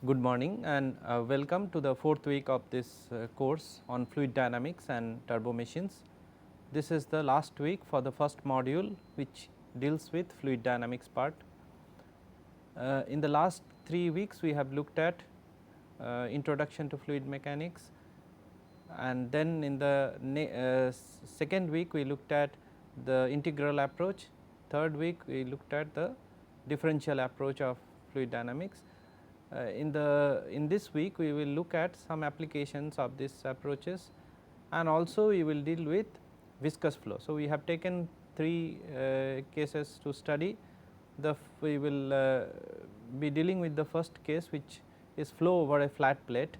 Good morning and welcome to the fourth week of this course on fluid dynamics and turbo machines. This is the last week for the first module which deals with fluid dynamics part. In the last 3 weeks we have looked at introduction to fluid mechanics, and then in the second week we looked at the integral approach, third week we looked at the differential approach of fluid dynamics. In this week we will look at some applications of these approaches, and also we will deal with viscous flow. So, we have taken 3 cases to study. We will be dealing with the first case, which is flow over a flat plate,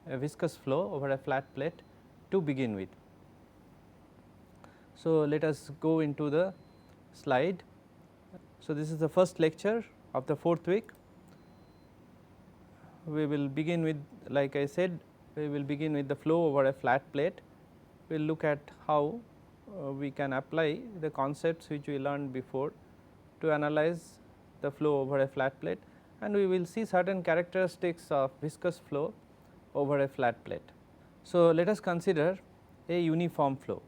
a viscous flow over a flat plate to begin with. So, let us go into the slide. So, this is the first lecture of the fourth week. We will begin with, like I said, we will begin with the flow over a flat plate. We will look at how we can apply the concepts which we learned before to analyze the flow over a flat plate, and we will see certain characteristics of viscous flow over a flat plate. So, let us consider a uniform flow.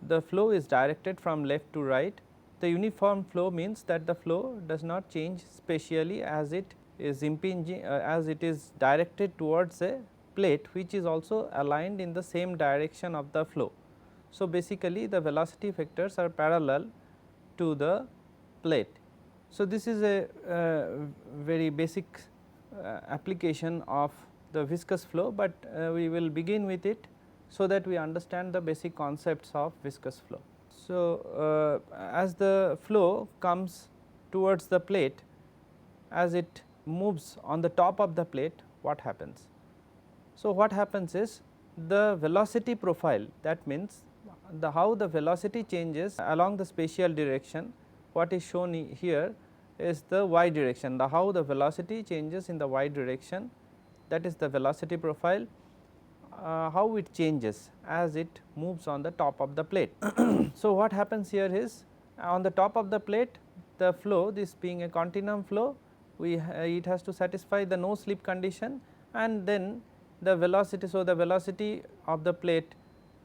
The flow is directed from left to right. The uniform flow means that the flow does not change spatially as it is impinging, as it is directed towards a plate which is also aligned in the same direction of the flow. So, basically the velocity vectors are parallel to the plate. So, this is a very basic application of the viscous flow, but we will begin with it so that we understand the basic concepts of viscous flow. So, as the flow comes towards the plate, as it moves on the top of the plate, what happens? So, what happens is the velocity profile, that means how the velocity changes along the spatial direction. What is shown here is the y direction, how the velocity changes in the y direction, that is the velocity profile, how it changes as it moves on the top of the plate. So, what happens here is on the top of the plate, the flow, this being a continuum flow, it has to satisfy the no slip condition, and then the velocity. So, the velocity of the plate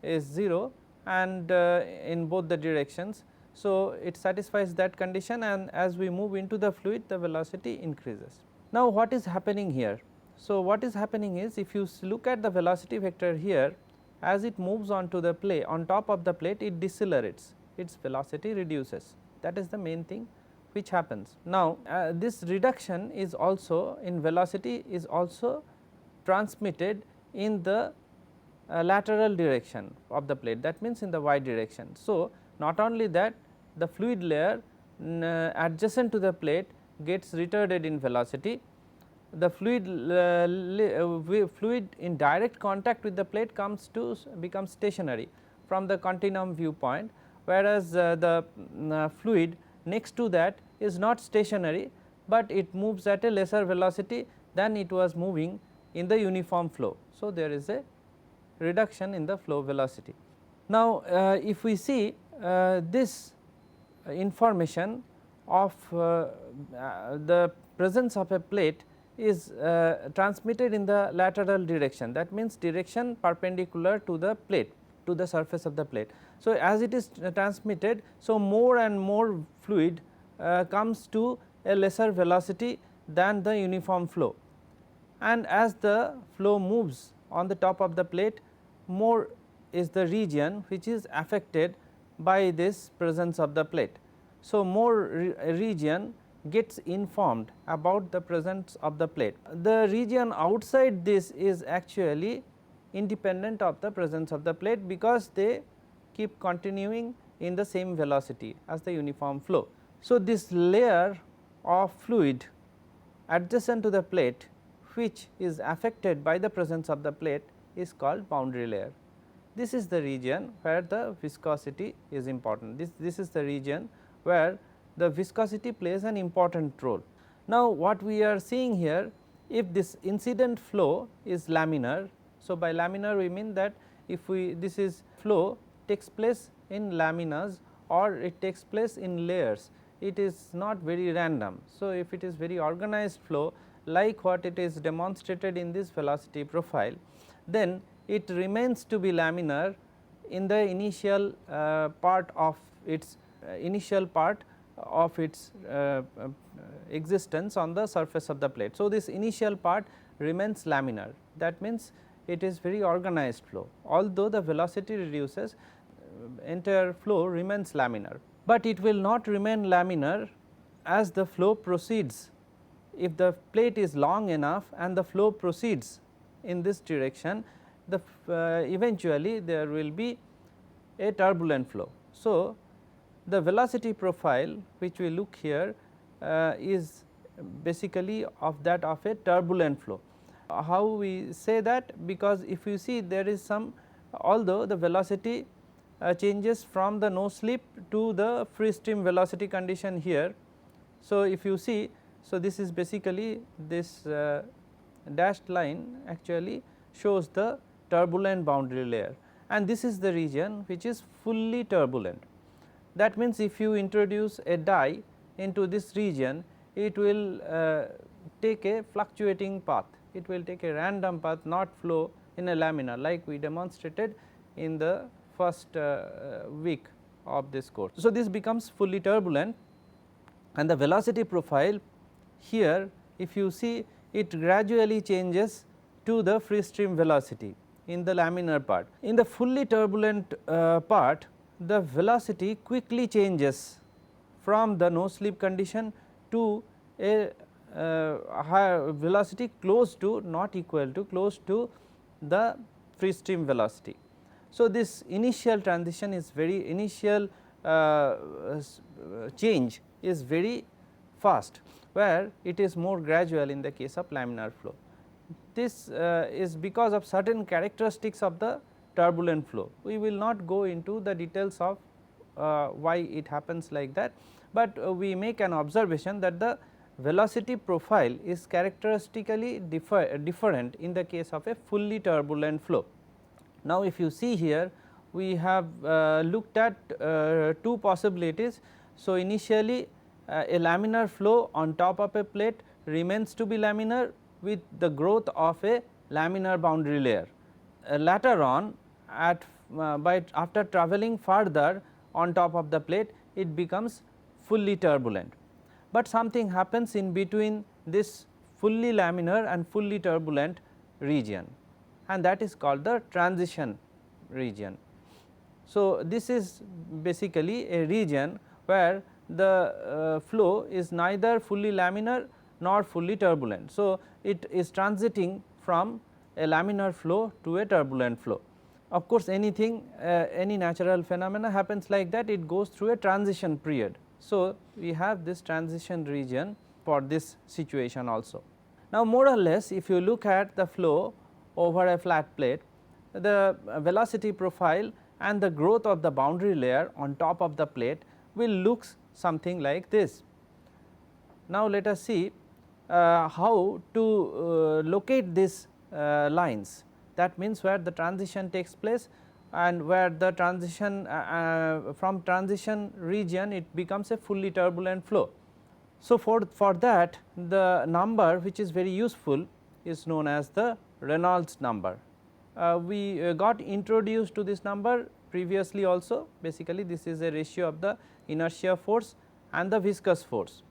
is 0 and in both the directions. So, it satisfies that condition, and as we move into the fluid, the velocity increases. Now, what is happening here? So, what is happening is, if you look at the velocity vector here, as it moves onto the plate, on top of the plate, it decelerates, its velocity reduces. That is the main thing which happens. Now, this reduction is also in velocity is also transmitted in the lateral direction of the plate, that means in the y direction. So, not only that, the fluid layer adjacent to the plate gets retarded in velocity, the fluid in direct contact with the plate becomes stationary from the continuum viewpoint, whereas the fluid next to that is not stationary, but it moves at a lesser velocity than it was moving in the uniform flow. So, there is a reduction in the flow velocity. Now, if we see this information of the presence of a plate is transmitted in the lateral direction, that means direction perpendicular to the plate, to the surface of the plate. So, as it is transmitted, so more and more fluid comes to a lesser velocity than the uniform flow, and as the flow moves on the top of the plate, more is the region which is affected by this presence of the plate. So, more region gets informed about the presence of the plate. The region outside this is actually independent of the presence of the plate, because they keep continuing in the same velocity as the uniform flow. So, this layer of fluid adjacent to the plate which is affected by the presence of the plate is called boundary layer. This is the region where the viscosity is important. This is the region where the viscosity plays an important role. Now, what we are seeing here, if this incident flow is laminar. So, by laminar we mean that if this is flow takes place in laminas, or it takes place in layers. it is not very random. So, if it is very organized flow like what it is demonstrated in this velocity profile, then it remains to be laminar in the initial part of its existence on the surface of the plate. So, this initial part remains laminar, that means it is very organized flow, although the velocity reduces, entire flow remains laminar, but it will not remain laminar as the flow proceeds. If the plate is long enough and the flow proceeds in this direction, the eventually there will be a turbulent flow. So, the velocity profile which we look here is basically of that of a turbulent flow. How we say that? Because if you see, there is some, although the velocity changes from the no slip to the free stream velocity condition here. So, if you see, so this is basically this dashed line actually shows the turbulent boundary layer, and this is the region which is fully turbulent. That means, if you introduce a die into this region, it will take a fluctuating path, it will take a random path, not flow in a laminar like we demonstrated in the first week of this course. So, this becomes fully turbulent, and the velocity profile here, if you see, it gradually changes to the free stream velocity in the laminar part. In the fully turbulent part, the velocity quickly changes from the no slip condition to a higher velocity close to, not equal to, close to the free stream velocity. So, this initial transition is very initial change is very fast, where it is more gradual in the case of laminar flow. This is because of certain characteristics of the turbulent flow. We will not go into the details of why it happens like that, but we make an observation that the velocity profile is characteristically different in the case of a fully turbulent flow. Now, if you see here, we have looked at two possibilities. So, initially a laminar flow on top of a plate remains to be laminar with the growth of a laminar boundary layer. Later on, after travelling further on top of the plate, it becomes fully turbulent. But something happens in between this fully laminar and fully turbulent region, and that is called the transition region. So, this is basically a region where the flow is neither fully laminar nor fully turbulent. So, it is transiting from a laminar flow to a turbulent flow. Of course, anything any natural phenomena happens like that, it goes through a transition period. So, we have this transition region for this situation also. Now, more or less, if you look at the flow over a flat plate, the velocity profile and the growth of the boundary layer on top of the plate will look something like this. Now, let us see how to locate these lines, that means where the transition takes place and where the transition from transition region it becomes a fully turbulent flow. So, for that, the number which is very useful is known as the Reynolds number. We got introduced to this number previously also. Basically, this is a ratio of the inertia force and the viscous force.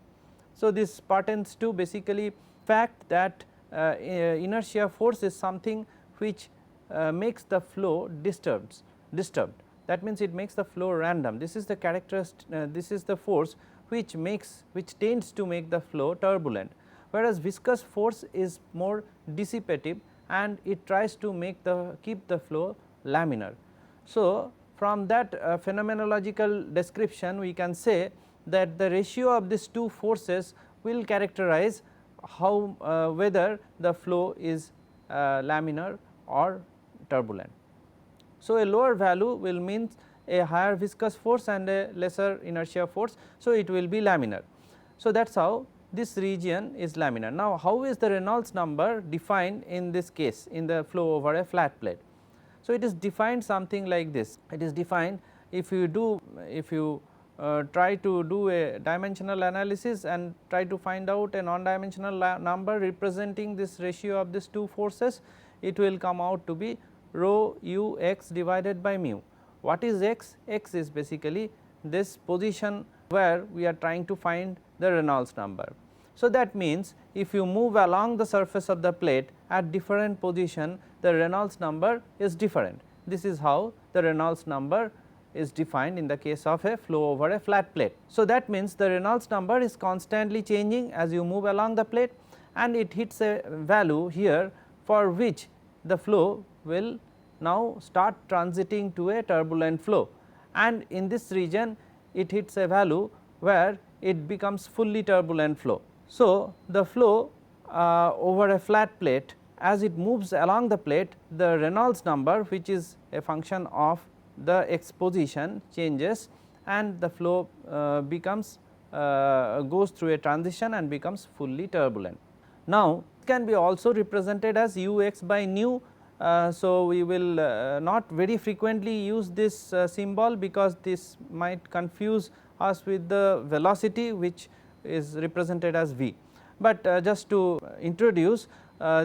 So, this pertains to basically fact that inertia force is something which makes the flow disturbed. That means, it makes the flow random. This is the characteristic, this is the force which tends to make the flow turbulent, whereas viscous force is more dissipative and it tries to keep the flow laminar. So, from that phenomenological description, we can say that the ratio of these two forces will characterize how whether the flow is laminar or turbulent. So, a lower value will mean a higher viscous force and a lesser inertia force. So, it will be laminar. So, that is how this region is laminar. Now, how is the Reynolds number defined in this case in the flow over a flat plate? So, it is defined something like this. It is defined if you try to do a dimensional analysis and try to find out a non-dimensional number representing this ratio of these two forces, it will come out to be rho u x divided by mu. What is x? X is basically this position where we are trying to find the Reynolds number. So, that means if you move along the surface of the plate at different position, the Reynolds number is different. This is how the Reynolds number is defined in the case of a flow over a flat plate. So, that means the Reynolds number is constantly changing as you move along the plate, and it hits a value here for which the flow will now start transiting to a turbulent flow, and in this region it hits a value where it becomes fully turbulent flow. So, the flow over a flat plate, as it moves along the plate, the Reynolds number, which is a function of the x position, changes, and the flow becomes goes through a transition and becomes fully turbulent. Now, it can be also represented as u x by nu. So, we will not very frequently use this symbol, because this might confuse us with the velocity, which is represented as v. But just to introduce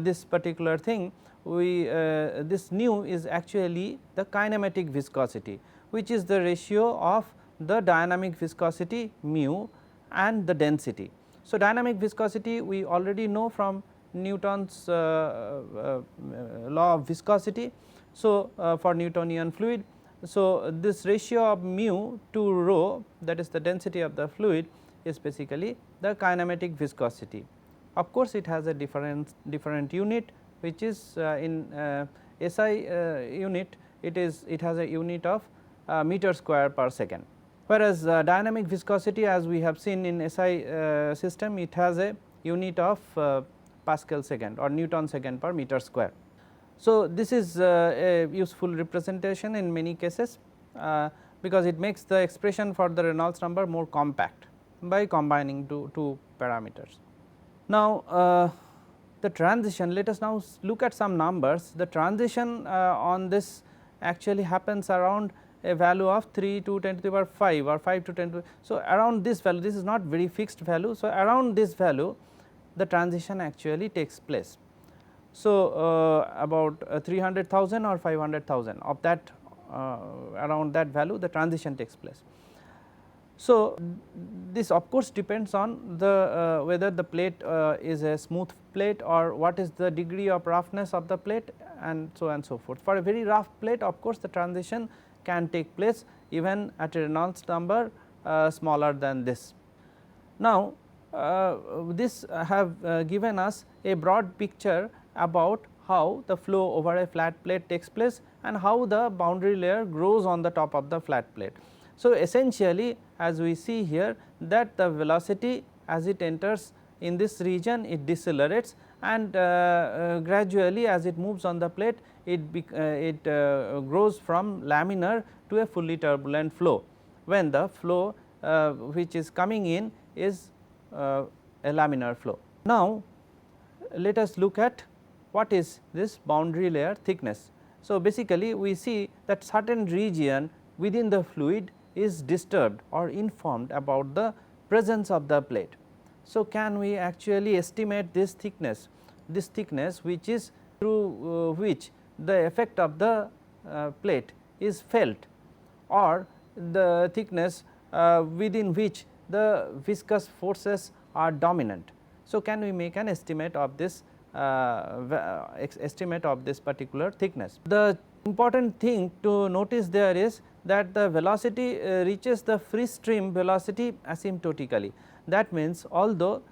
this particular thing, we this nu is actually the kinematic viscosity, which is the ratio of the dynamic viscosity mu and the density. So, dynamic viscosity we already know from Newton's law of viscosity. So, for Newtonian fluid, so this ratio of mu to rho, that is the density of the fluid, is basically the kinematic viscosity. Of course, it has a different unit, which is in SI unit, it has a unit of meter square per second, whereas dynamic viscosity, as we have seen in SI system, it has a unit of Pascal second or Newton second per meter square. So, this is a useful representation in many cases, because it makes the expression for the Reynolds number more compact by combining two parameters. Now, the transition, let us now look at some numbers. The transition on this actually happens around a value of 3 to 10 to the power 5 or 5 to 10 to, so around this value. This is not very fixed value. So, around this value the transition actually takes place. So, about 300,000 or 500,000 of that, around that value the transition takes place. So, this of course depends on the whether the plate is a smooth plate or what is the degree of roughness of the plate, and so on and so forth. For a very rough plate, of course, the transition can take place even at a Reynolds number smaller than this. Now, this have given us a broad picture about how the flow over a flat plate takes place and how the boundary layer grows on the top of the flat plate. So, essentially, as we see here, that the velocity as it enters in this region, it decelerates, and gradually as it moves on the plate, it grows from laminar to a fully turbulent flow, when the flow which is coming in is a laminar flow. Now, let us look at what is this boundary layer thickness. So, basically we see that certain region within the fluid is disturbed or informed about the presence of the plate. So, can we actually estimate this thickness which is through which the effect of the plate is felt, or the thickness within which the viscous forces are dominant. So, can we make an estimate of this particular thickness? The important thing to notice there is that the velocity reaches the free stream velocity asymptotically. That means, although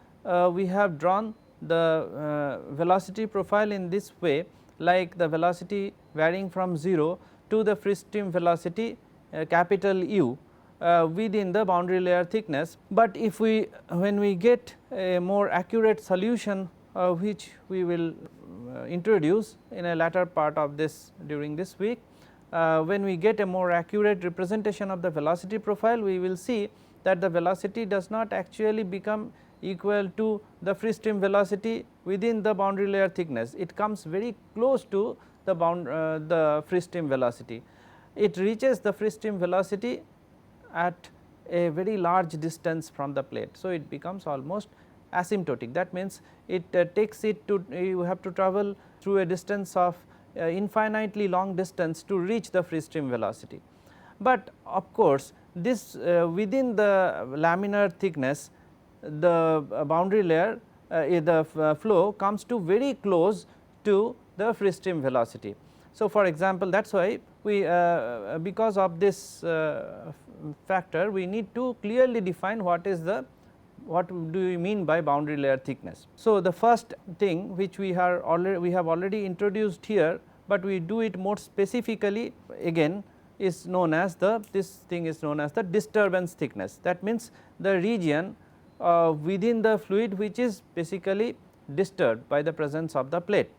we have drawn the velocity profile in this way, like the velocity varying from 0 to the free stream velocity capital U within the boundary layer thickness, but if we when we get a more accurate solution which we will introduce in a latter part of this during this week, when we get a more accurate representation of the velocity profile, we will see that the velocity does not actually become equal to the free stream velocity within the boundary layer thickness. It comes very close to the free stream velocity. It reaches the free stream velocity at a very large distance from the plate. So, it becomes almost asymptotic, that means it takes it to, you have to travel through a distance of infinitely long distance to reach the free stream velocity. But of course, this within the laminar thickness, the boundary layer, the flow comes to very close to the free stream velocity. So, for example, that is why we because of this factor, we need to clearly define what is the, what do we mean by boundary layer thickness. So, the first thing which we have already introduced here, but we do it more specifically again, is known as the, this thing is known as the disturbance thickness. That means the region within the fluid which is basically disturbed by the presence of the plate.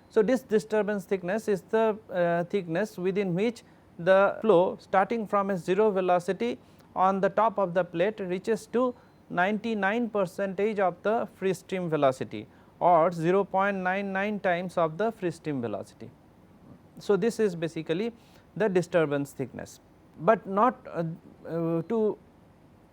So, this disturbance thickness is the thickness within which the flow starting from a 0 velocity on the top of the plate reaches to 99% of the free stream velocity, or 0.99 times of the free stream velocity. So, this is basically the disturbance thickness, but not to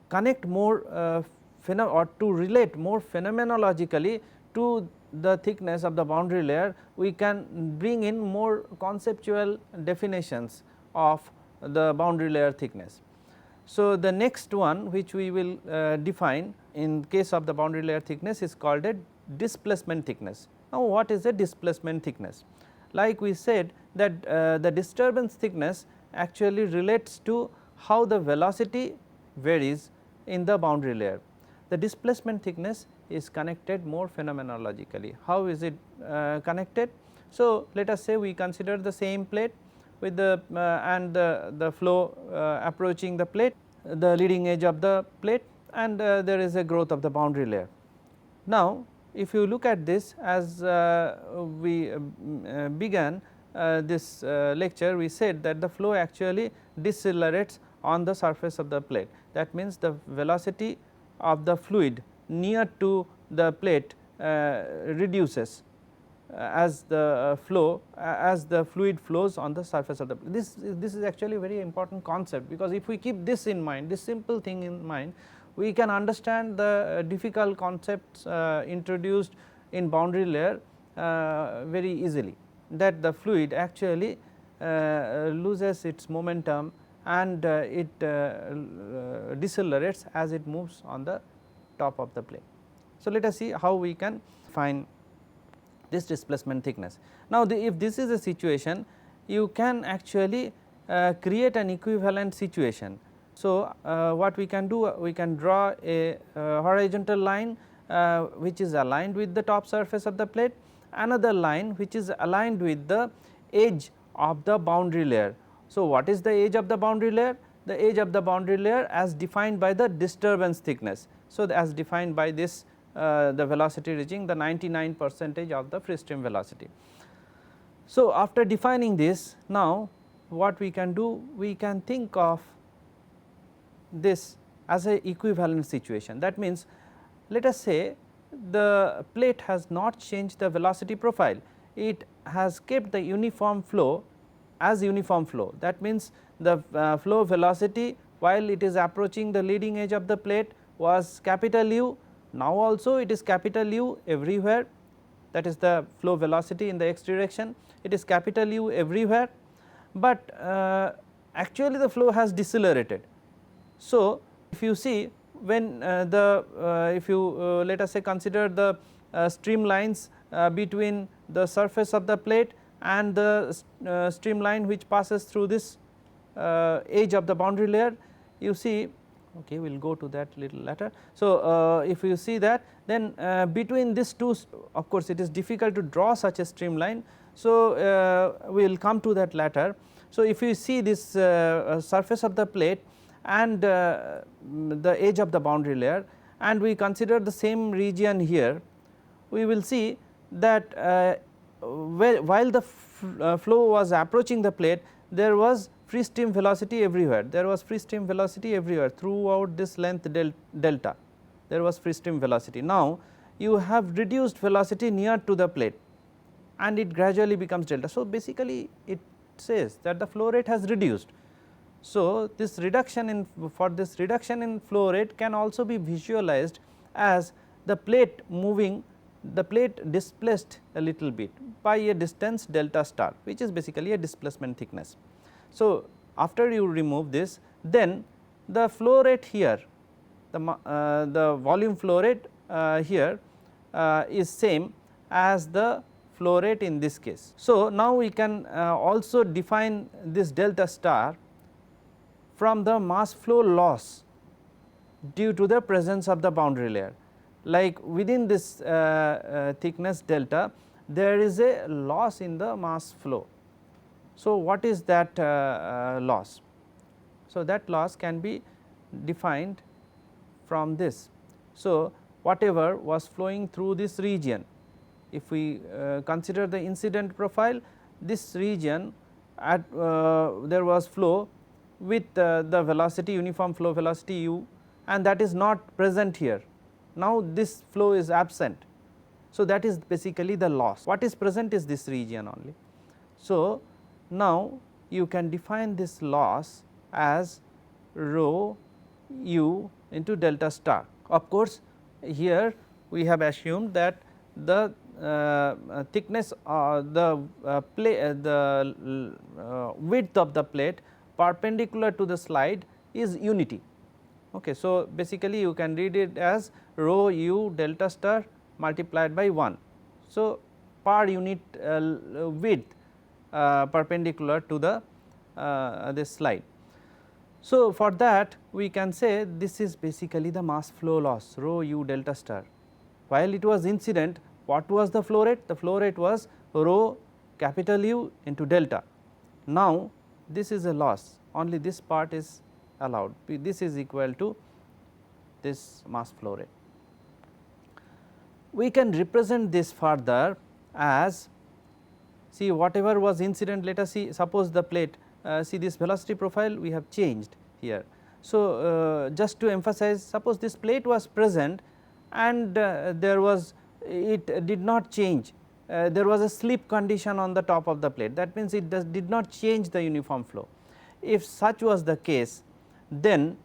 connect more or to relate more phenomenologically to the thickness of the boundary layer, we can bring in more conceptual definitions of the boundary layer thickness. So, the next one which we will define in case of the boundary layer thickness is called a displacement thickness. Now, what is a displacement thickness? Like we said that the disturbance thickness actually relates to how the velocity varies in the boundary layer. The displacement thickness is connected more phenomenologically. How is it connected? So, let us say we consider the same plate with the and the flow approaching the plate, the leading edge of the plate, and there is a growth of the boundary layer. Now, if you look at this, as we began this lecture, we said that the flow actually decelerates on the surface of the plate. That means the velocity of the fluid near to the plate reduces as the flow as the fluid flows on the surface of the plate. This is actually a very important concept, because if we keep this in mind, this simple thing in mind, we can understand the difficult concepts introduced in boundary layer very easily, that the fluid actually loses its momentum and it decelerates as it moves on the top of the plate. So, let us see how we can find this displacement thickness. Now, if this is a situation, you can actually create an equivalent situation. So, what we can do, we can draw a horizontal line which is aligned with the top surface of the plate, another line which is aligned with the edge of the boundary layer. So, what is the edge of the boundary layer? The edge of the boundary layer as defined by the disturbance thickness. So, as defined by this the velocity reaching the 99% of the free stream velocity. So, after defining this, now what we can do, we can think of this as a equivalent situation. That means, let us say the plate has not changed the velocity profile, it has kept the uniform flow as uniform flow. That means, the flow velocity while it is approaching the leading edge of the plate was capital U, now also it is capital U everywhere, that is the flow velocity in the x direction, it is capital U everywhere, but actually the flow has decelerated. So, if you see when if you let us say consider the streamlines between the surface of the plate and the streamline which passes through this edge of the boundary layer, you see, okay, we will go to that little later. So, if you see that, then between these two, of course, it is difficult to draw such a streamline. So, we will come to that later. So, if you see this surface of the plate and the edge of the boundary layer, and we consider the same region here, we will see that while the flow was approaching the plate, there was free stream velocity everywhere, there was free stream velocity everywhere throughout this length delta, there was free stream velocity. Now, you have reduced velocity near to the plate and it gradually becomes delta. So, basically it says that the flow rate has reduced. So, this reduction in flow rate can also be visualized as the plate moving, the plate displaced a little bit by a distance delta star, which is basically a displacement thickness. So, after you remove this, then the flow rate here, the volume flow rate here is same as the flow rate in this case. So, now we can also define this delta star from the mass flow loss due to the presence of the boundary layer. Like within this thickness delta, there is a loss in the mass flow. So, what is that loss? So, that loss can be defined from this. So, whatever was flowing through this region, if we consider the incident profile, this region at there was flow with the velocity, uniform flow velocity u, and that is not present here. Now, this flow is absent. So, that is basically the loss. What is present is this region only. So, now you can define this loss as rho u into delta star. Of course, here we have assumed that the thickness the width of the plate perpendicular to the slide is unity. Okay. So, basically you can read it as rho u delta star multiplied by 1. So, per unit width perpendicular to the this slide. So, for that we can say this is basically the mass flow loss rho u delta star. While it was incident, what was the flow rate? The flow rate was rho capital U into delta. Now, this is a loss, only this part is allowed, this is equal to this mass flow rate. We can represent this further as, see whatever was incident, let us see, suppose the plate, see this velocity profile we have changed here. So, just to emphasize, suppose this plate was present and there was, it did not change, there was a slip condition on the top of the plate, that means it did not change the uniform flow. If such was the case, then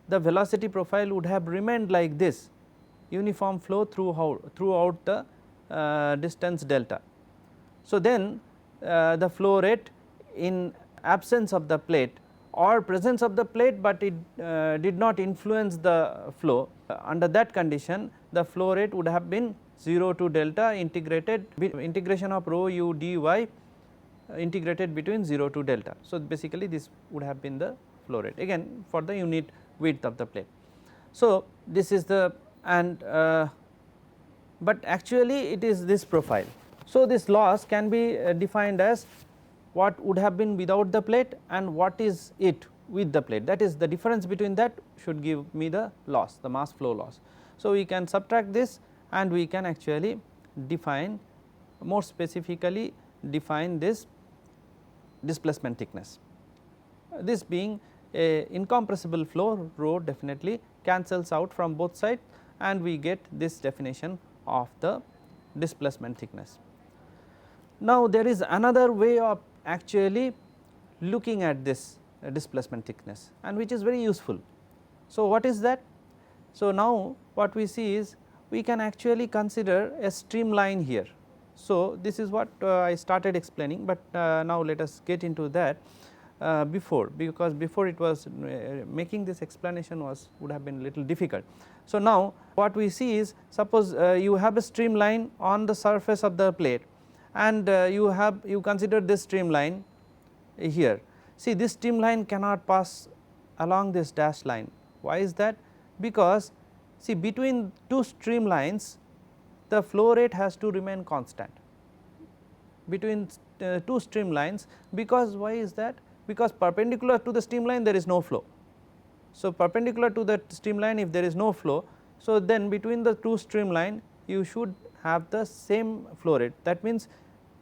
the velocity profile would have remained like this, uniform flow throughout the distance delta. So, then the flow rate in absence of the plate or presence of the plate, but it did not influence the flow, under that condition the flow rate would have been 0 to delta integration of rho u dy integrated between 0 to delta. So, basically this would have been the flow rate again for the unit width of the plate. So, this is the but actually it is this profile. So, this loss can be defined as what would have been without the plate and what is it with the plate, that is the difference between that should give me the loss, the mass flow loss. So, we can subtract this and we can actually define, more specifically define this displacement thickness. This being a incompressible flow, rho definitely cancels out from both sides and we get this definition of the displacement thickness. Now, there is another way of actually looking at this displacement thickness and which is very useful. So, what is that? So, now what we see is we can actually consider a streamline here. So, this is what I started explaining, but now let us get into that because before it was making this explanation would have been a little difficult. So, now what we see is, suppose you have a streamline on the surface of the plate and you consider this streamline here. See, this streamline cannot pass along this dashed line. Why is that? Because see, between two streamlines the flow rate has to remain constant between two streamlines, because why is that? Because perpendicular to the streamline there is no flow. So, perpendicular to the streamline if there is no flow, so then between the two streamline you should have the same flow rate, that means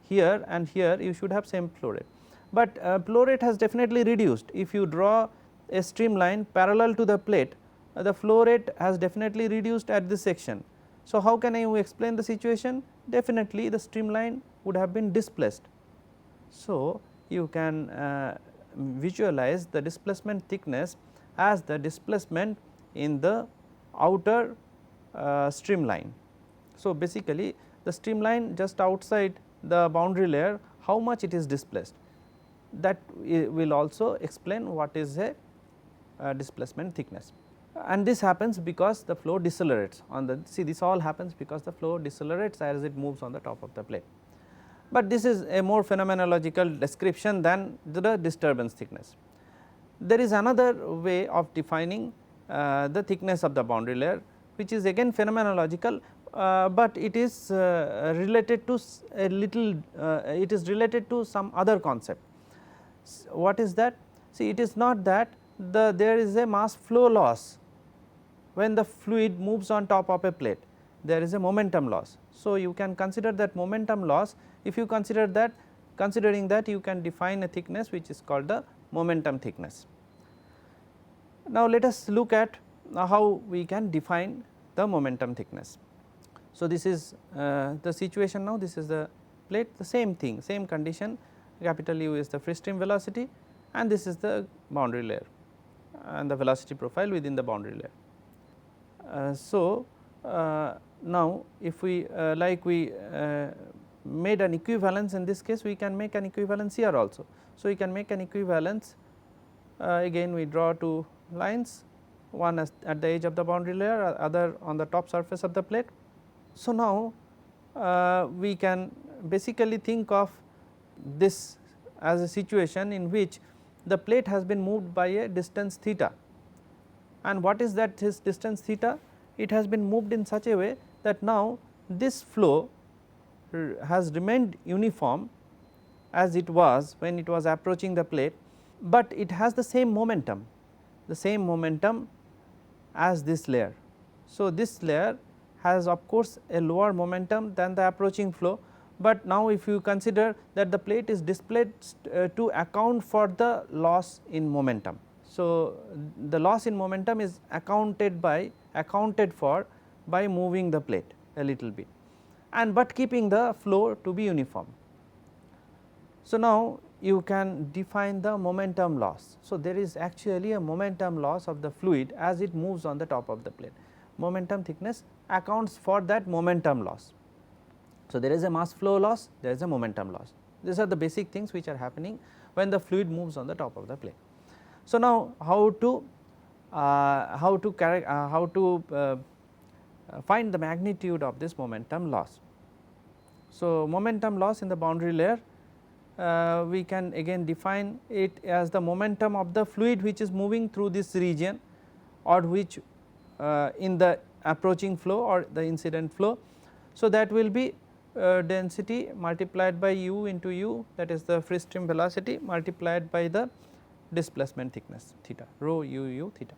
here and here you should have same flow rate. But flow rate has definitely reduced. If you draw a streamline parallel to the plate, the flow rate has definitely reduced at this section. So, how can I explain the situation? Definitely the streamline would have been displaced. So, you can visualize the displacement thickness as the displacement in the outer streamline. So, basically the streamline just outside the boundary layer, how much it is displaced, that will also explain what is a displacement thickness. And this happens because the flow decelerates on the, see, this all happens because the flow decelerates as it moves on the top of the plate. But this is a more phenomenological description than the disturbance thickness. There is another way of defining the thickness of the boundary layer, which is again phenomenological, but it is related to a little, it is related to some other concept. What is that? See, it is not that there is a mass flow loss when the fluid moves on top of a plate, there is a momentum loss. So, you can consider that momentum loss. If you consider that, considering that, you can define a thickness which is called the momentum thickness. Now, let us look at how we can define the momentum thickness. So, this is the situation now, this is the plate, the same thing, same condition, capital U is the free stream velocity and this is the boundary layer and the velocity profile within the boundary layer. Now, if we like we made an equivalence in this case, we can make an equivalence here also. So, we can make an equivalence, again we draw two lines, one at the edge of the boundary layer, other on the top surface of the plate. So, now we can basically think of this as a situation in which the plate has been moved by a distance theta. And what is that this distance theta? It has been moved in such a way that now this flow has remained uniform as it was when it was approaching the plate, but it has the same momentum as this layer. So, this layer has of course a lower momentum than the approaching flow, but now if you consider that the plate is displaced to account for the loss in momentum. So, the loss in momentum is accounted for by moving the plate a little bit, and but keeping the flow to be uniform. So, now you can define the momentum loss. So, there is actually a momentum loss of the fluid as it moves on the top of the plate. Momentum thickness accounts for that momentum loss. So, there is a mass flow loss, there is a momentum loss. These are the basic things which are happening when the fluid moves on the top of the plate. So, now how to find the magnitude of this momentum loss. So, momentum loss in the boundary layer, we can again define it as the momentum of the fluid which is moving through this region, or which in the approaching flow or the incident flow. So, that will be density multiplied by u into u, that is the free stream velocity, multiplied by the displacement thickness theta, rho u theta.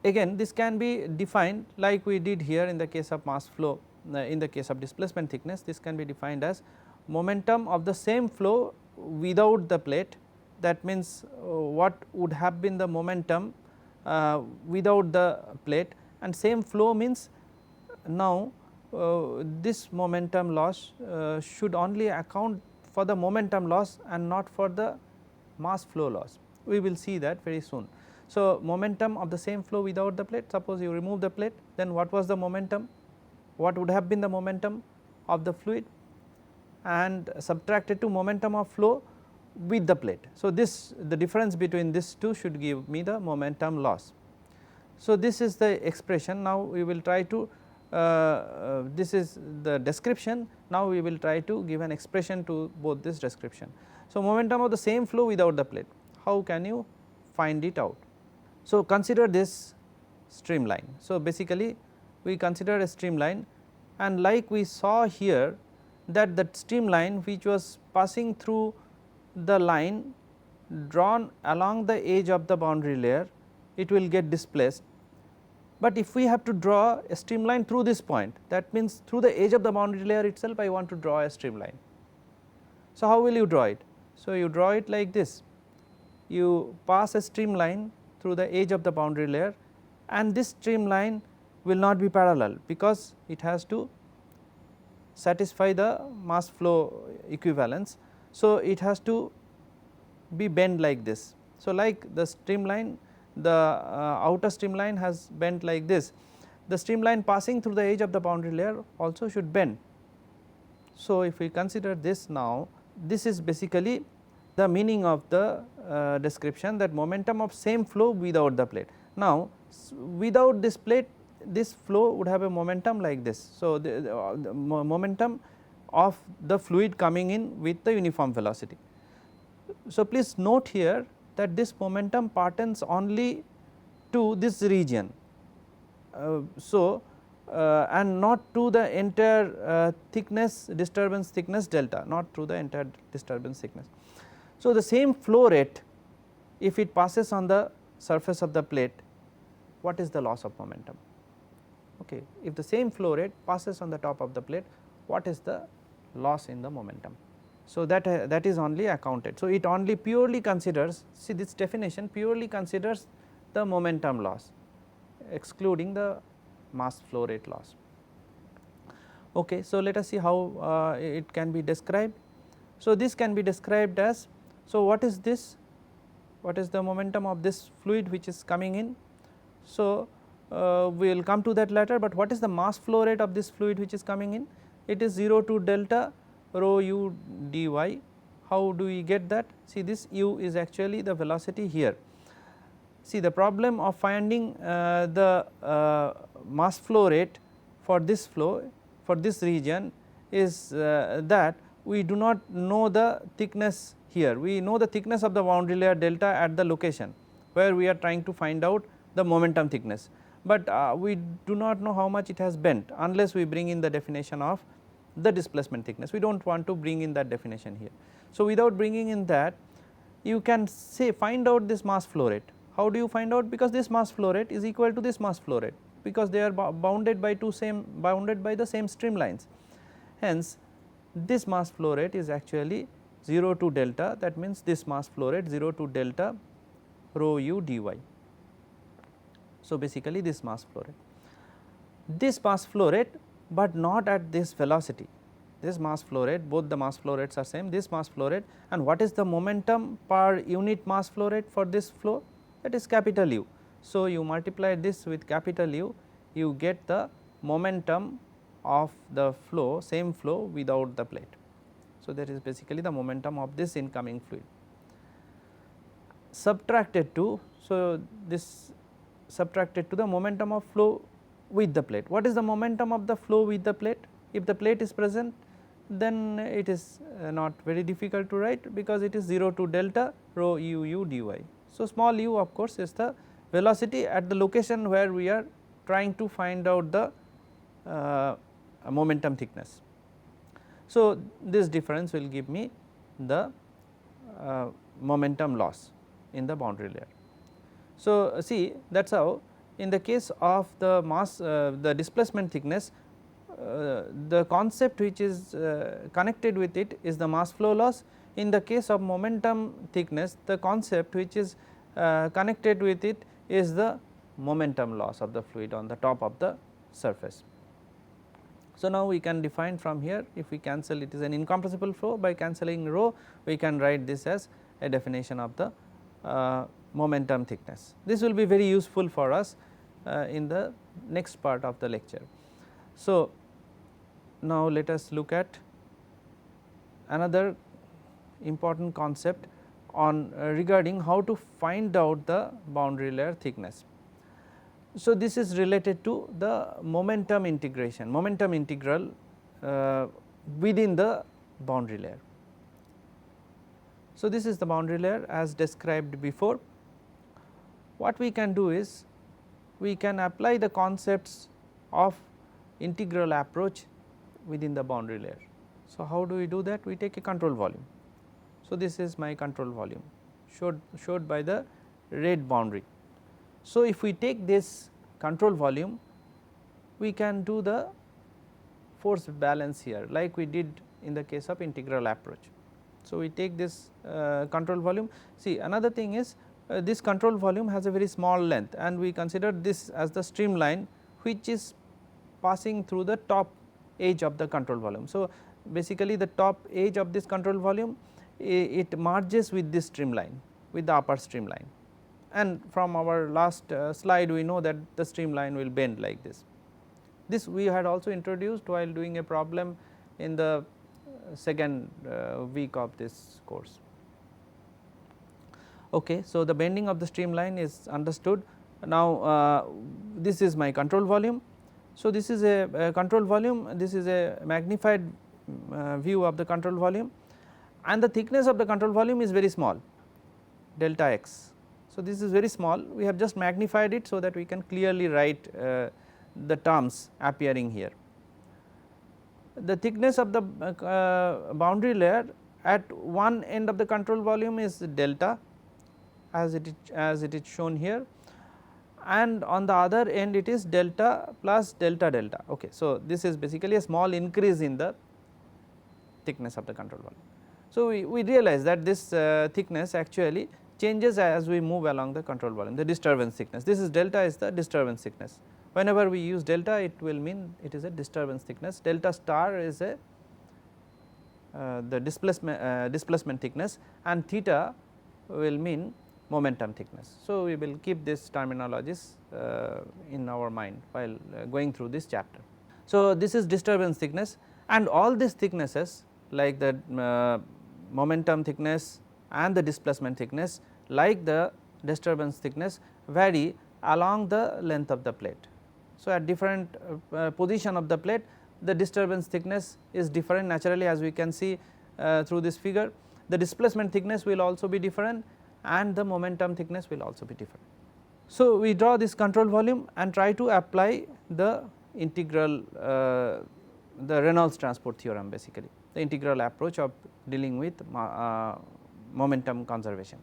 Again this can be defined like we did here in the case of mass flow. In the case of displacement thickness, this can be defined as momentum of the same flow without the plate. That means what would have been the momentum without the plate, and same flow means now this momentum loss should only account for the momentum loss and not for the mass flow loss. We will see that very soon. So, momentum of the same flow without the plate, suppose you remove the plate, then what was the momentum, what would have been the momentum of the fluid, and subtracted to momentum of flow with the plate. So, this the difference between these two should give me the momentum loss. So, this is the expression. Now, we will try to this is the description. Now, we will try to give an expression to both this description. So, momentum of the same flow without the plate, how can you find it out? So, consider this streamline. So, basically we consider a streamline, and like we saw here that the streamline which was passing through the line drawn along the edge of the boundary layer, it will get displaced. But if we have to draw a streamline through this point, that means through the edge of the boundary layer itself I want to draw a streamline. So, how will you draw it? So, you draw it like this, you pass a streamline through the edge of the boundary layer, and this streamline will not be parallel because it has to satisfy the mass flow equivalence. So, it has to be bent like this. So, like the streamline, the outer streamline has bent like this, the streamline passing through the edge of the boundary layer also should bend. So, if we consider this now, this is basically the meaning of the description, that momentum of same flow without the plate. Now, without this plate, this flow would have a momentum like this. So, the momentum of the fluid coming in with the uniform velocity. So, please note here that this momentum pertains only to this region. And not to the entire thickness, disturbance thickness delta, not to the entire disturbance thickness. So, the same flow rate, if it passes on the surface of the plate, what is the loss of momentum? Okay. If the same flow rate passes on the top of the plate, what is the loss in the momentum? So, that is only accounted. So, it only purely considers, see this definition purely considers the momentum loss, excluding the mass flow rate loss. Okay. So, let us see how it can be described. So, this can be described as, so what is this? What is the momentum of this fluid which is coming in? So, we will come to that later, but what is the mass flow rate of this fluid which is coming in? It is 0 to delta rho u dy. How do we get that? See, this u is actually the velocity here. See, the problem of finding the mass flow rate for this flow, for this region, is that we do not know the thickness here. We know the thickness of the boundary layer delta at the location where we are trying to find out the momentum thickness, but we do not know how much it has bent unless we bring in the definition of the displacement thickness. We do not want to bring in that definition here. So, without bringing in that, you can say find out this mass flow rate. How do you find out? Because this mass flow rate is equal to this mass flow rate, because they are bounded by the same streamlines. Hence, this mass flow rate is actually 0 to delta, that means this mass flow rate 0 to delta rho u dy. So, basically this mass flow rate. This mass flow rate, but not at this velocity. This mass flow rate, both the mass flow rates are same, this mass flow rate, and what is the momentum per unit mass flow rate for this flow? That is capital U. So, you multiply this with capital U, you get the momentum of the flow, same flow without the plate. So, that is basically the momentum of this incoming fluid. Subtracted to, so this subtracted to the momentum of flow with the plate. What is the momentum of the flow with the plate? If the plate is present, then it is not very difficult to write, because it is 0 to delta rho u dy. So, small u of course is the velocity at the location where we are trying to find out the momentum thickness. So, this difference will give me the momentum loss in the boundary layer. So, see, that is how in the case of the mass the displacement thickness, the concept which is connected with it is the mass flow loss. In the case of momentum thickness, the concept which is connected with it is the momentum loss of the fluid on the top of the surface. So, now we can define from here, if we cancel, it is an incompressible flow, by cancelling rho we can write this as a definition of the momentum thickness. This will be very useful for us in the next part of the lecture. So, now let us look at another important concept on regarding how to find out the boundary layer thickness. So, this is related to the momentum integration, momentum integral within the boundary layer. So, this is the boundary layer as described before. What we can do is we can apply the concepts of integral approach within the boundary layer. So, how do we do that? We take a control volume. So, this is my control volume showed by the red boundary. So, if we take this control volume, we can do the force balance here like we did in the case of integral approach. So, we take this control volume. See, another thing is this control volume has a very small length, and we consider this as the streamline which is passing through the top edge of the control volume. So, basically the top edge of this control volume it merges with this streamline, with the upper streamline, and from our last slide we know that the streamline will bend like this. This we had also introduced while doing a problem in the second week of this course. Okay, so the bending of the streamline is understood. Now this is my control volume. So this is a control volume, this is a magnified view of the control volume, and the thickness of the control volume is very small, delta x. So this is very small, we have just magnified it so that we can clearly write the terms appearing here. The thickness of the boundary layer at one end of the control volume is delta, as it is shown here, and on the other end it is delta plus delta delta. Okay. So this is basically a small increase in the thickness of the control volume. So we realize that this thickness actually changes as we move along the control volume, the disturbance thickness. This is delta is the disturbance thickness. Whenever we use delta, it will mean it is a disturbance thickness. Delta star is a the displacement thickness, and theta will mean momentum thickness. So we will keep these terminologies in our mind while going through this chapter. So this is disturbance thickness, and all these thicknesses like the momentum thickness and the displacement thickness, like the disturbance thickness, vary along the length of the plate. So at different position of the plate, the disturbance thickness is different naturally, as we can see through this figure. The displacement thickness will also be different, and the momentum thickness will also be different. So we draw this control volume and try to apply the integral, the Reynolds transport theorem, basically the integral approach of dealing with momentum conservation.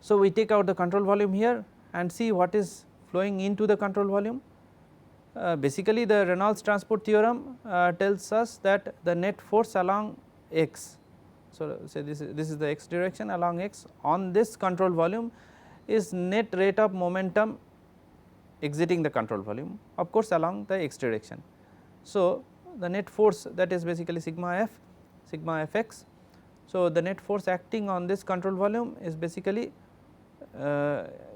So we take out the control volume here and see what is flowing into the control volume. Basically the Reynolds transport theorem tells us that the net force along x, so say this is the x direction along x on this control volume is net rate of momentum exiting the control volume, of course along the x direction. So the net force, that is basically sigma fx. So the net force acting on this control volume is basically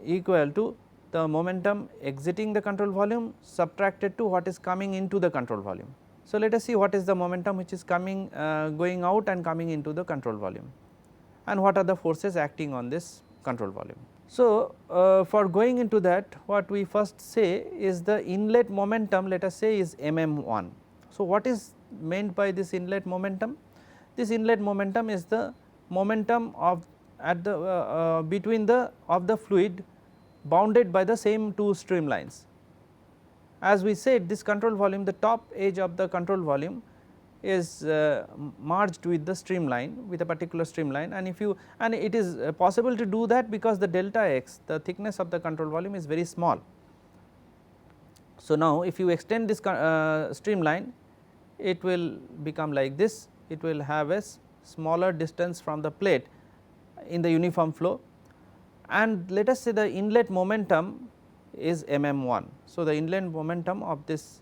equal to the momentum exiting the control volume subtracted to what is coming into the control volume. So let us see what is the momentum which is coming going out and coming into the control volume, and what are the forces acting on this control volume. So for going into that, what we first say is the inlet momentum, let us say, is mm1. So what is meant by this inlet momentum? This inlet momentum is the momentum of at the between the of the fluid bounded by the same two streamlines. As we said, this control volume, the top edge of the control volume is merged with the streamline, with a particular streamline, and if you, and it is possible to do that because the delta x, the thickness of the control volume, is very small. So now if you extend this streamline, it will become like this, it will have a smaller distance from the plate in the uniform flow, and let us say the inlet momentum is mm1. So the inlet momentum of this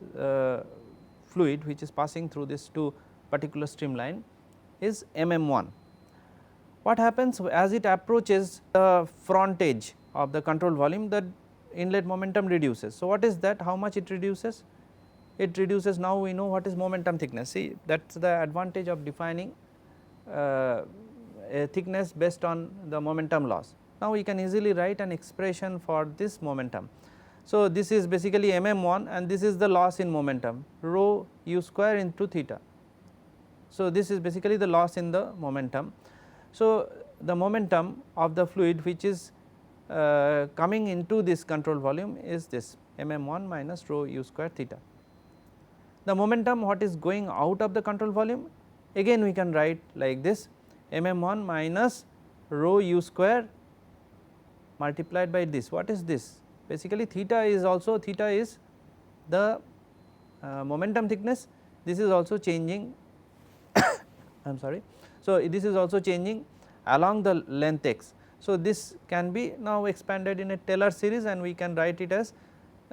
fluid which is passing through this two particular streamline is mm1. What happens as it approaches the front edge of the control volume, the inlet momentum reduces. So what is that, how much it reduces? It reduces, now we know what is momentum thickness. See, that is the advantage of defining a thickness based on the momentum loss. Now we can easily write an expression for this momentum. So this is basically mm1 and this is the loss in momentum, rho u square into theta. So this is basically the loss in the momentum. So the momentum of the fluid which is coming into this control volume is this mm1 minus rho u square theta. The momentum what is going out of the control volume, again we can write like this, mm1 minus rho u square multiplied by this. What is this? Basically theta is also, theta is the momentum thickness, this is also changing I am sorry. So this is also changing along the length x. So this can be now expanded in a Taylor series, and we can write it as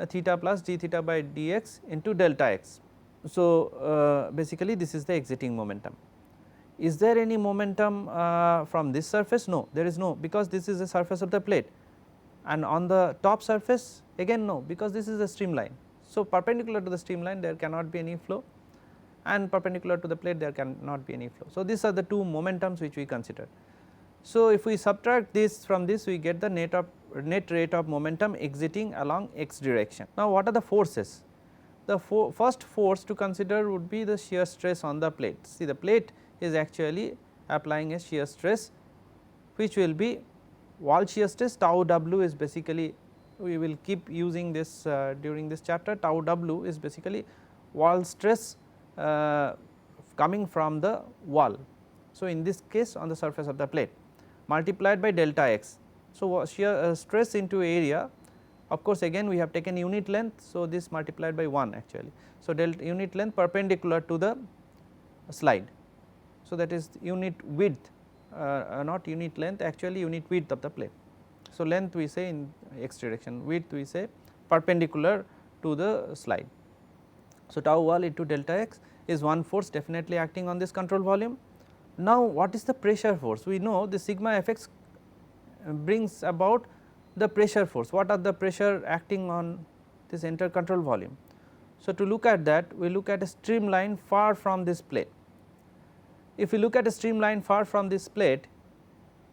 theta plus d theta by dx into delta x. So basically this is the exiting momentum. Is there any momentum from this surface? No, there is no, because this is the surface of the plate, and on the top surface again no, because this is a streamline. So, perpendicular to the streamline there cannot be any flow, and perpendicular to the plate there cannot be any flow. So, these are the two momentums which we consider. So, if we subtract this from this, we get the net rate of momentum exiting along x direction. Now, what are the forces? The first force to consider would be the shear stress on the plate. See, the plate is actually applying a shear stress, which will be wall shear stress. Tau w is basically, we will keep using this during this chapter. Tau w is basically wall stress coming from the wall. So, in this case on the surface of the plate, multiplied by delta x. So, shear stress into area, of course again we have taken unit length. So, this multiplied by 1 actually. So, delta unit length perpendicular to the slide. So, that is unit width, not unit length, actually unit width of the plate. So, length we say in x direction, width we say perpendicular to the slide. So, tau wall into delta x is one force definitely acting on this control volume. Now, what is the pressure force? We know the sigma fx brings about the pressure force. What are the pressure acting on this entire control volume? So, to look at that, we look at a streamline far from this plate. If we look at a streamline far from this plate,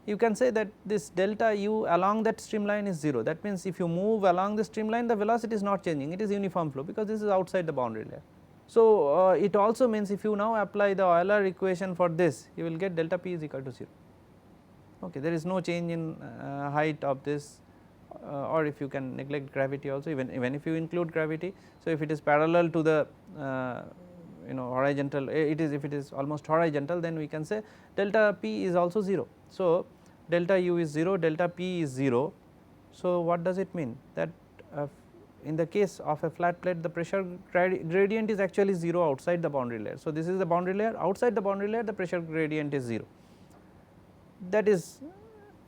you can say that this delta u along that streamline is 0. That means, if you move along the streamline, the velocity is not changing, it is uniform flow, because this is outside the boundary layer. So, it also means if you now apply the Euler equation for this, you will get delta p is equal to 0. Okay, there is no change in height of this, or if you can neglect gravity also, even if you include gravity. So, if it is parallel to the horizontal, it is, if it is almost horizontal, then we can say delta p is also 0. So, delta u is 0, delta p is 0. So, what does it mean? That in the case of a flat plate, the pressure gradient is actually 0 outside the boundary layer. So, this is the boundary layer, outside the boundary layer the pressure gradient is 0. That is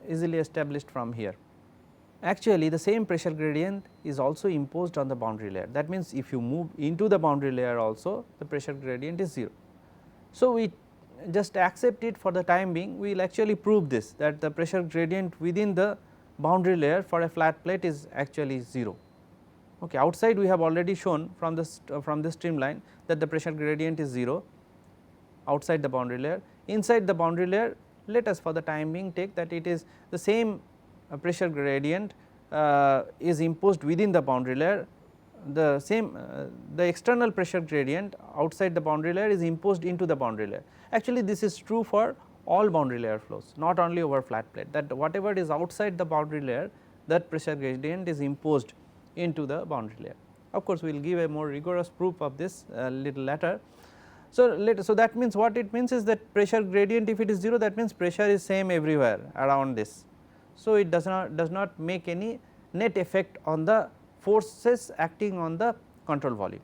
easily established from here. Actually, the same pressure gradient is also imposed on the boundary layer. That means, if you move into the boundary layer also, the pressure gradient is 0. So, we just accept it for the time being. We will actually prove this, that the pressure gradient within the boundary layer for a flat plate is actually 0. Okay, outside we have already shown from the streamline that the pressure gradient is 0 outside the boundary layer. Inside the boundary layer, let us for the time being take that it is the same pressure gradient is imposed within the boundary layer. The same the external pressure gradient outside the boundary layer is imposed into the boundary layer. Actually, this is true for all boundary layer flows, not only over flat plate, that whatever is outside the boundary layer, that pressure gradient is imposed into the boundary layer. Of course, we will give a more rigorous proof of this little later. So, that means, what it means is that pressure gradient, if it is 0, that means pressure is same everywhere around this. So, it does not make any net effect on the forces acting on the control volume.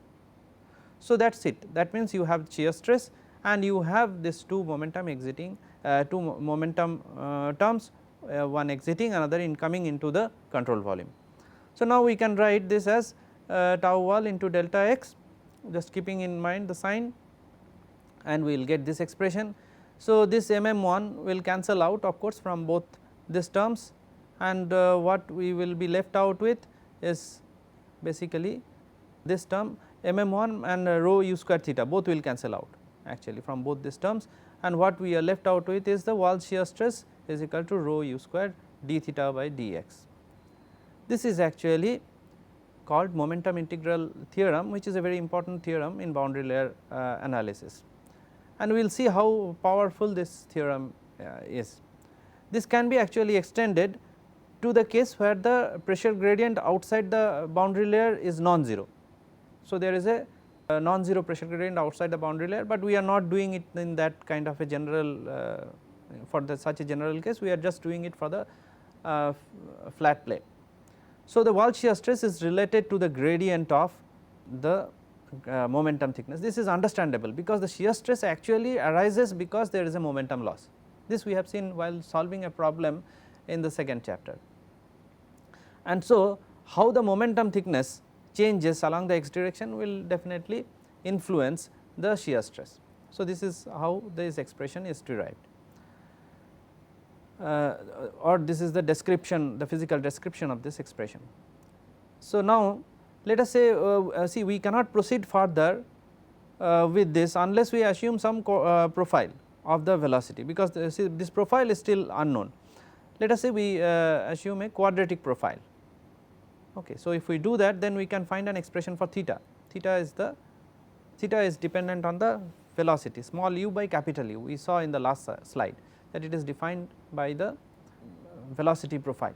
So, that is it. That means, you have shear stress and you have this two momentum exiting, two momentum terms, one exiting, another incoming into the control volume. So, now we can write this as tau wall into delta x, just keeping in mind the sign, and we will get this expression. So, this mm1 will cancel out, of course, from both these terms, and what we will be left out with is basically this term mm1 and rho u square theta, both will cancel out actually from both these terms, and what we are left out with is the wall shear stress is equal to rho u square d theta by dx. This is actually called momentum integral theorem, which is a very important theorem in boundary layer analysis, and we will see how powerful this theorem is. This can be actually extended to the case where the pressure gradient outside the boundary layer is non-zero. So, there is a non-zero pressure gradient outside the boundary layer, but we are not doing it in that kind of a general for such a general case, we are just doing it for the flat plate. So, the wall shear stress is related to the gradient of the momentum thickness. This is understandable because the shear stress actually arises because there is a momentum loss. This we have seen while solving a problem in the second chapter. And so, how the momentum thickness changes along the x direction will definitely influence the shear stress. So, this is how this expression is derived, or this is the description, the physical description of this expression. So, now let us say see, we cannot proceed further with this unless we assume some profile of the velocity, because this profile is still unknown. Let us say we assume a quadratic profile. Okay. So, if we do that, then we can find an expression for theta. Theta is dependent on the velocity, small u by capital U. We saw in the last slide that it is defined by the velocity profile.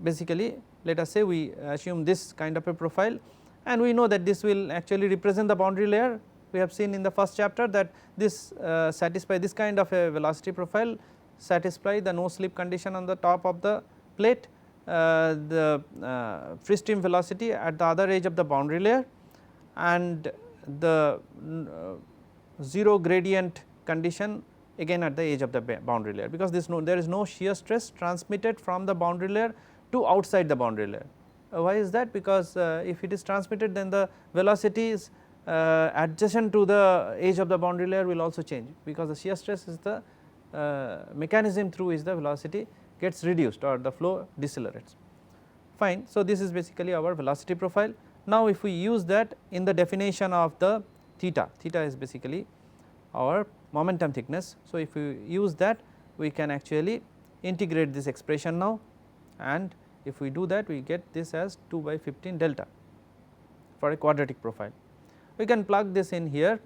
Basically, let us say we assume this kind of a profile, and we know that this will actually represent the boundary layer. We have seen in the first chapter that this satisfy this kind of a velocity profile, satisfy the no slip condition on the top of the plate, the free stream velocity at the other edge of the boundary layer, and the zero gradient condition again at the edge of the boundary layer, because there is no shear stress transmitted from the boundary layer to outside the boundary layer. Why is that? Because if it is transmitted, then the velocity is adjacent to the edge of the boundary layer will also change, because the shear stress is the mechanism through which the velocity gets reduced or the flow decelerates. Fine. So, this is basically our velocity profile. Now, if we use that in the definition of the theta is basically our momentum thickness. So, if we use that, we can actually integrate this expression now, and if we do that, we get this as 2 by 15 delta for a quadratic profile. We can plug this in here.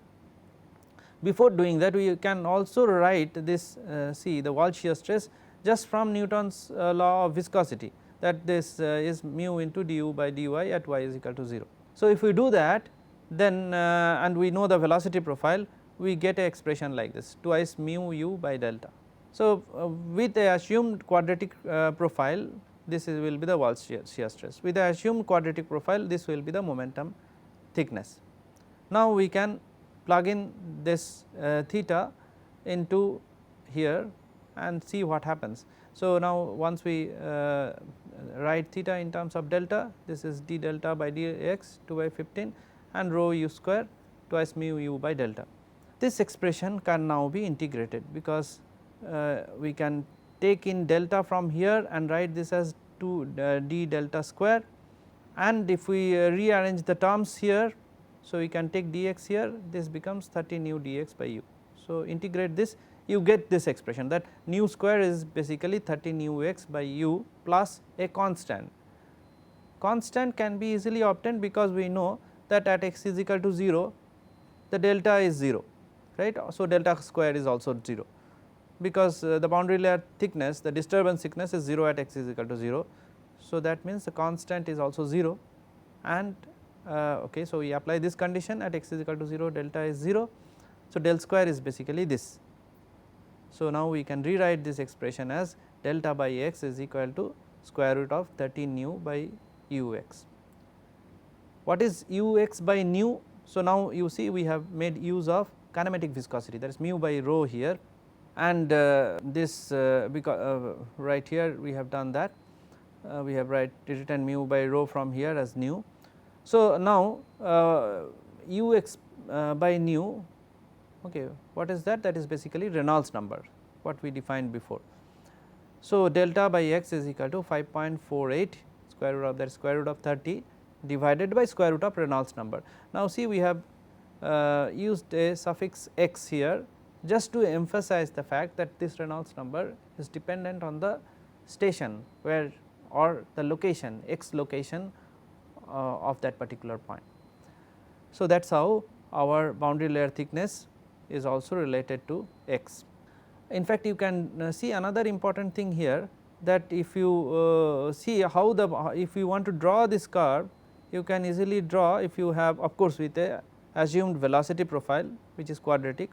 Before doing that, we can also write this see the wall shear stress just from Newton's law of viscosity, that this is mu into du by dy at y is equal to 0. So, if we do that, then and we know the velocity profile, we get a expression like this, twice mu u by delta. So, with the assumed quadratic profile, this will be the wall shear stress. With the assumed quadratic profile, this will be the momentum thickness. Now, we can plug in this theta into here and see what happens. So, now once we write theta in terms of delta, this is d delta by dx 2 by 15 and rho u square twice mu u by delta. This expression can now be integrated, because we can take in delta from here and write this as 2 d delta square, and if we rearrange the terms here, so we can take dx here, this becomes 30 nu dx by u. So, integrate this, you get this expression, that nu square is basically 30 nu x by u plus a constant. Constant can be easily obtained, because we know that at x is equal to 0, the delta is 0, right. So, delta square is also 0, because the boundary layer thickness, the disturbance thickness is 0 at x is equal to 0. So, that means the constant is also 0, and okay. So, we apply this condition at x is equal to 0, delta is 0. So, del square is basically this. So, now we can rewrite this expression as delta by x is equal to square root of 13 nu by ux. What is ux by nu? So, now you see we have made use of kinematic viscosity, that is mu by rho here, and this because right here we have done that, we have written mu by rho from here as nu. So, now ux by nu, okay, what is that? That is basically Reynolds number, what we defined before. So, delta by x is equal to 5.48 square root of that square root of 30 divided by square root of Reynolds number. Now, see, we have used a suffix x here just to emphasize the fact that this Reynolds number is dependent on the station where, or the location, x location of that particular point. So, that is how our boundary layer thickness is also related to x. In fact, you can see another important thing here, that if you see how if you want to draw this curve, you can easily draw, if you have, of course, with a assumed velocity profile which is quadratic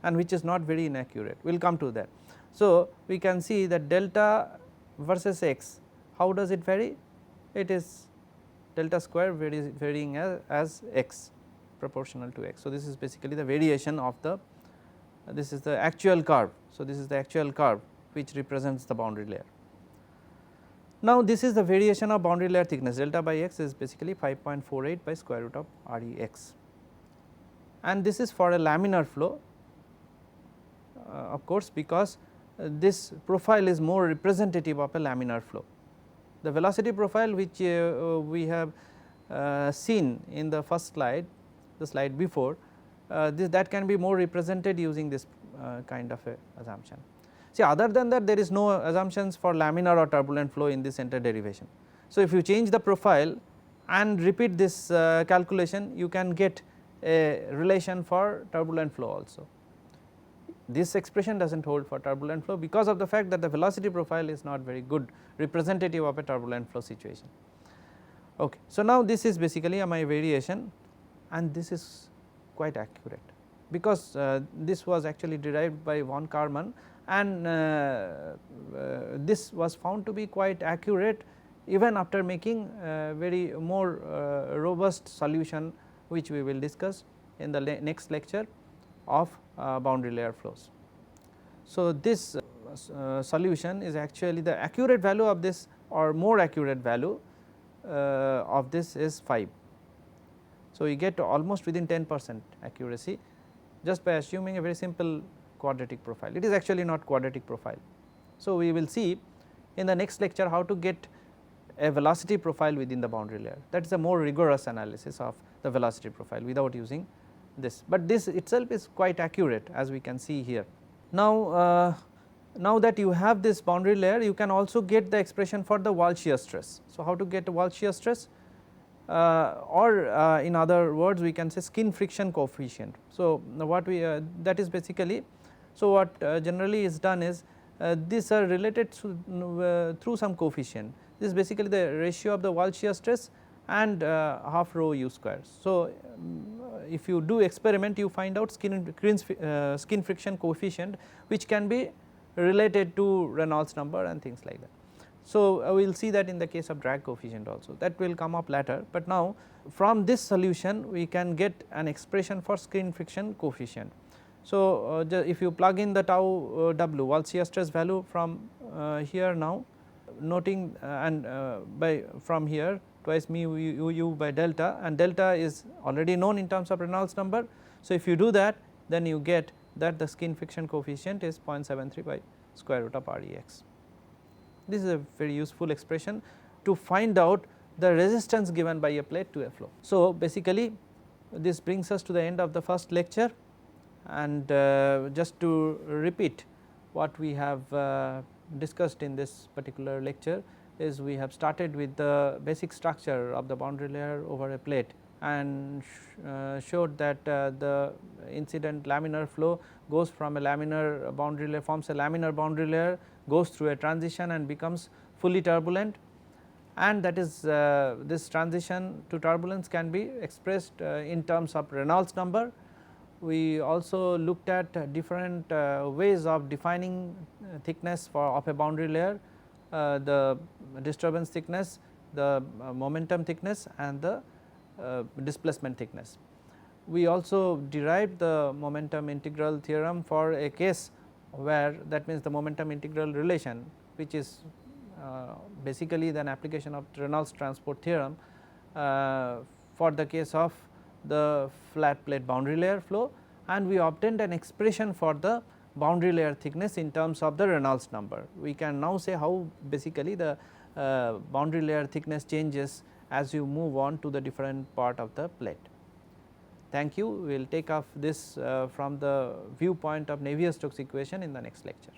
and which is not very inaccurate, we will come to that. So, we can see that delta versus x, how does it vary? It is delta square varying as x, proportional to x. So, this is basically the variation of the, this is the actual curve. So, this is the actual curve which represents the boundary layer. Now, this is the variation of boundary layer thickness, delta by x is basically 5.48 by square root of Rex. and this is for a laminar flow, of course, because this profile is more representative of a laminar flow. The velocity profile which we have seen in the first slide, the slide before, that can be more represented using this kind of a assumption. See, other than that, there is no assumptions for laminar or turbulent flow in this entire derivation. So, if you change the profile and repeat this calculation, you can get a relation for turbulent flow also. This expression does not hold for turbulent flow because of the fact that the velocity profile is not very good representative of a turbulent flow situation. Okay. So, now this is basically my variation, and this is quite accurate because this was actually derived by Von-Karman, and this was found to be quite accurate even after making very more robust solution, which we will discuss in the next lecture, of boundary layer flows. So, this solution is actually the accurate value of this, or more accurate value of this is 5. So, we get almost within 10% accuracy just by assuming a very simple quadratic profile. It is actually not quadratic profile. So, we will see in the next lecture how to get a velocity profile within the boundary layer. That is a more rigorous analysis of the velocity profile without using this, but this itself is quite accurate, as we can see here. Now, now that you have this boundary layer, you can also get the expression for the wall shear stress. So, how to get wall shear stress, or in other words we can say skin friction coefficient. So, what we that is basically, so what generally is done is these are related to, through some coefficient. This is basically the ratio of the wall shear stress and half rho u square. So, if you do experiment, you find out skin friction coefficient, which can be related to Reynolds number and things like that. So, we will see that in the case of drag coefficient also, that will come up later, but now from this solution we can get an expression for skin friction coefficient. So, if you plug in the tau w wall shear stress value from here now, noting and by from here twice mu u by delta, and delta is already known in terms of Reynolds number. So, if you do that, then you get that the skin friction coefficient is 0.73 by square root of Rex. This is a very useful expression to find out the resistance given by a plate to a flow. So, basically this brings us to the end of the first lecture, and just to repeat what we have discussed in this particular lecture is, we have started with the basic structure of the boundary layer over a plate, and showed that the incident laminar flow goes from a laminar boundary layer, forms a laminar boundary layer, goes through a transition and becomes fully turbulent, and that is this transition to turbulence can be expressed in terms of Reynolds number. We also looked at different ways of defining thickness of a boundary layer, the disturbance thickness, the momentum thickness, and the displacement thickness. We also derived the momentum integral theorem for a case where, that means the momentum integral relation, which is basically an application of Reynolds transport theorem for the case of the flat plate boundary layer flow, and we obtained an expression for the boundary layer thickness in terms of the Reynolds number. We can now say how basically the boundary layer thickness changes as you move on to the different part of the plate. Thank you. We will take up this from the viewpoint of Navier-Stokes equation in the next lecture.